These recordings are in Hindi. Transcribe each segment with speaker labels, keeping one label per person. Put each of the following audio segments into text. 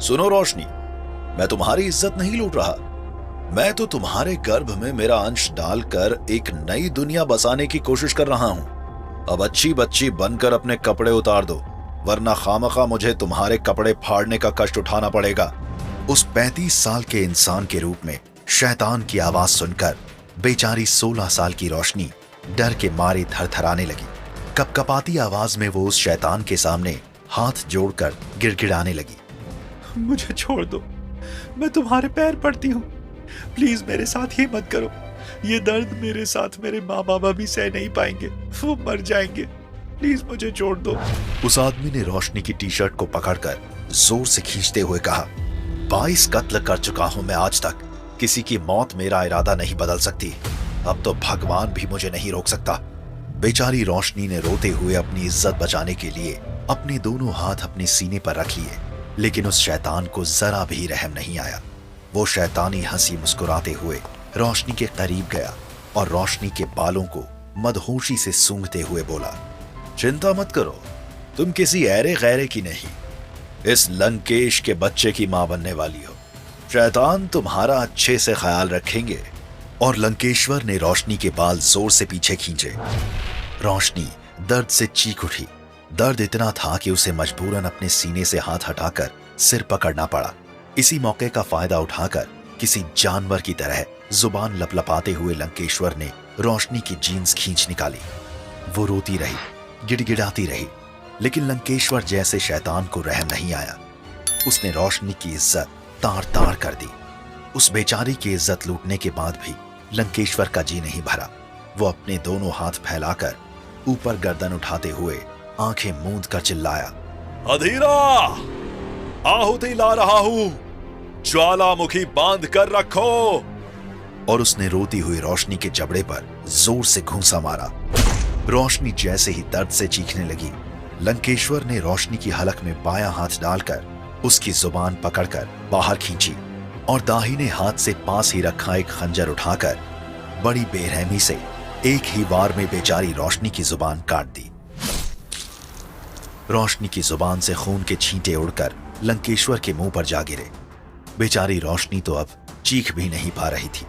Speaker 1: सुनो रोशनी, मैं तुम्हारी इज्जत नहीं लूट रहा। मैं तो तुम्हारे गर्भ में मेरा अंश डालकर एक नई दुनिया बसाने की कोशिश कर रहा हूं। अब अच्छी बच्ची बनकर अपने कपड़े उतार दो, वरना खामखा मुझे तुम्हारे कपड़े फाड़ने का कष्ट उठाना पड़ेगा। उस 35 साल के इंसान के रूप में शैतान की आवाज सुनकर बेचारी 16 साल की रोशनी डर के मारे थरथराने लगी। कपकपाती आवाज में वो उस शैतान के सामने हाथ जोड़कर गिड़गिड़ाने लगी।
Speaker 2: मुझे छोड़ दो, मैं तुम्हारे पैर पड़ती हूँ। प्लीज मेरे साथ ये मत करो। ये दर्द मेरे साथ मेरे माँ बाबा भी सह नहीं पाएंगे, वो मर जाएंगे। प्लीज मुझे छोड़ दो।
Speaker 1: उस आदमी ने रोशनी की टी शर्ट को पकड़कर जोर से खींचते हुए कहा, 22 कत्ल कर चुका हूं मैं आज तक। किसी की मौत मेरा इरादा नहीं बदल सकती। अब तो भगवान भी मुझे नहीं रोक सकता। बेचारी रोशनी ने रोते हुए अपनी इज्जत बचाने के लिए अपने दोनों हाथ अपने सीने पर रख लिए, लेकिन उस शैतान को जरा भी रहम नहीं आया। वो शैतानी हंसी मुस्कुराते हुए रोशनी के करीब गया और रोशनी के बालों को मदहोशी से सूंघते हुए बोला, चिंता मत करो, तुम किसी ऐरे गैरे की नहीं, इस लंकेश के बच्चे की मां बनने वाली हो। शैतान तुम्हारा अच्छे से ख्याल रखेंगे। और लंकेश्वर ने रोशनी के बाल जोर से पीछे खींचे। रोशनी दर्द से चीख उठी। दर्द इतना था कि उसे मजबूरन अपने सीने से हाथ हटाकर सिर पकड़ना पड़ा। इसी मौके का फायदा उठाकर किसी जानवर की तरह जुबान लपलपाते हुए लंकेश्वर ने रोशनी की जीन्स खींच निकाली। वो रोती रही, गिड़गिड़ाती रही, लेकिन लंकेश्वर जैसे शैतान को रहम नहीं आया। उसने रोशनी की इज्जत तार तार कर दी। उस बेचारी की इज्जत लूटने के बाद भी लंकेश्वर का जी नहीं भरा। वो अपने दोनों हाथ फैलाकर ऊपर गर्दन उठाते हुए आंखें मूंद कर चिल्लाया, अधीरा, आहुति ला रहा हूं, ज्वालामुखी बांध कर रखो। और उसने रोती हुई रोशनी के जबड़े पर जोर से घूंसा मारा। रोशनी जैसे ही दर्द से चीखने लगी, लंकेश्वर ने रोशनी की हलक में बायां हाथ डालकर उसकी जुबान पकड़कर बाहर खींची और दाहिने हाथ से पास ही रखा एक खंजर उठाकर बड़ी बेरहमी से एक ही बार में बेचारी रोशनी की जुबान काट दी। रोशनी की जुबान से खून के छींटे उड़कर लंकेश्वर के मुंह पर जा गिरे। बेचारी रोशनी तो अब चीख भी नहीं पा रही थी।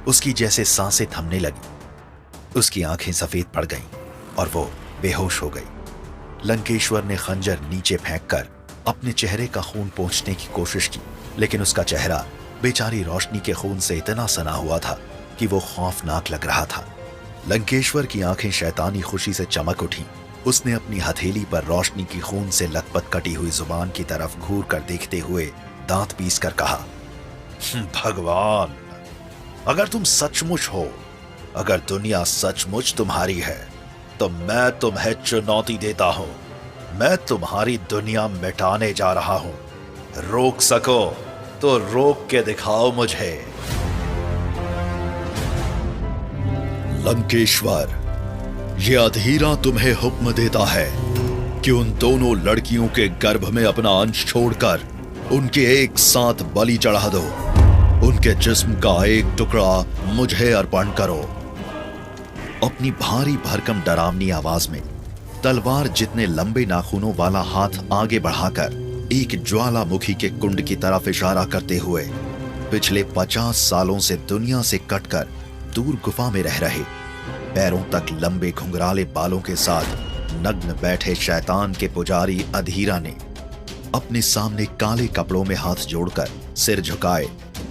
Speaker 1: उसकी जैसे सांसें थमने लगी। उसकी आंखें सफेद पड़ गईं और वो बेहोश हो गई। लंकेश्वर ने खंजर नीचे फेंककर अपने चेहरे का खून पोंछने की कोशिश की, लेकिन उसका चेहरा बेचारी रोशनी के खून से इतना सना हुआ था कि वो खौफनाक लग रहा था। लंकेश्वर की आंखें शैतानी खुशी से चमक उठी। उसने अपनी हथेली पर रोशनी की खून से लथपथ कटी हुई जुबान की तरफ घूर कर देखते हुए दांत पीस कर कहा, भगवान, अगर तुम सचमुच हो, अगर दुनिया सचमुच तुम्हारी है, तो मैं तुम्हें चुनौती देता हूं। मैं तुम्हारी दुनिया मिटाने जा रहा हूं। रोक सको तो रोक के दिखाओ मुझे। लंकेश्वर, ये अधीरा तुम्हें हुक्म देता है कि उन दोनों लड़कियों के गर्भ में अपना अंश छोड़कर उनके एक साथ बलि चढ़ा दो। उनके जिस्म का एक टुकड़ा मुझे अर्पण करो। अपनी भारी भरकम डरावनी आवाज में तलवार जितने लंबे नाखूनों वाला हाथ आगे बढ़ाकर एक ज्वालामुखी के कुंड की तरफ इशारा करते हुए पिछले 50 सालों से दुनिया से कटकर दूर गुफा में रह रहे, पैरों तक लंबे घुंघराले बालों के साथ नग्न बैठे शैतान के पुजारी अधीरा ने अपने सामने काले कपड़ों में हाथ जोड़कर सिर झुकाए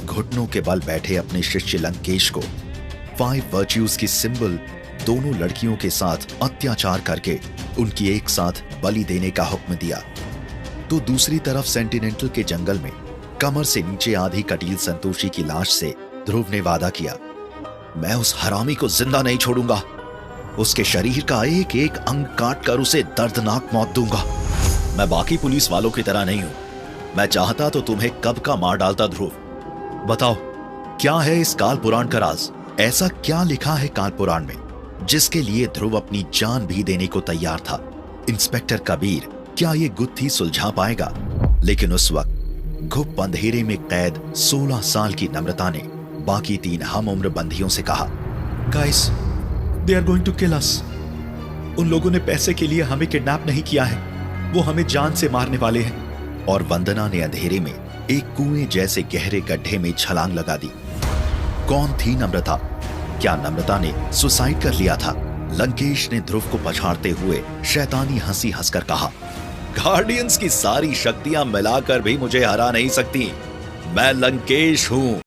Speaker 1: घुटनों के बल बैठे अपने शिष्य लंकेश को 5 वर्च्यूज की सिंबल दोनों लड़कियों के साथ अत्याचार करके उनकी एक साथ बलि देने का हुक्म दिया। तो दूसरी तरफ सेंटिनेंटल के जंगल में कमर से नीचे आधी कटील संतोषी की लाश से ध्रुव ने वादा किया, मैं उस हरामी को जिंदा नहीं छोड़ूंगा। उसके शरीर का एक एक अंग काट कर उसे दर्दनाक मौत दूंगा। मैं बाकी पुलिस वालों की तरह नहीं हूं। मैं चाहता तो तुम्हें कब का मार डालता ध्रुव। बताओ, क्या है इस काल पुराण का राज? ऐसा क्या लिखा है काल पुराण में जिसके लिए ध्रुव अपनी जान भी देने को तैयार था? इंस्पेक्टर कबीर क्या ये गुत्थी सुलझा पाएगा? लेकिन उस वक्त घुप अंधेरे में कैद 16 साल की नम्रता ने बाकी 3 हम उम्र बंदियों से कहा, guys, they are going to kill us. उन लोगों ने पैसे के लिए हमें किडनैप नहीं किया है, वो हमें जान से मारने वाले हैं। और वंदना ने अंधेरे में एक कुएं जैसे गहरे गड्ढे में छलांग लगा दी। कौन थी नम्रता? क्या नम्रता ने सुसाइड कर लिया था? लंकेश ने ध्रुव को पछाड़ते हुए शैतानी हंसी हंसकर कहा, गार्डियंस की सारी शक्तियां मिलाकर भी मुझे हरा नहीं सकती। मैं लंकेश हूं,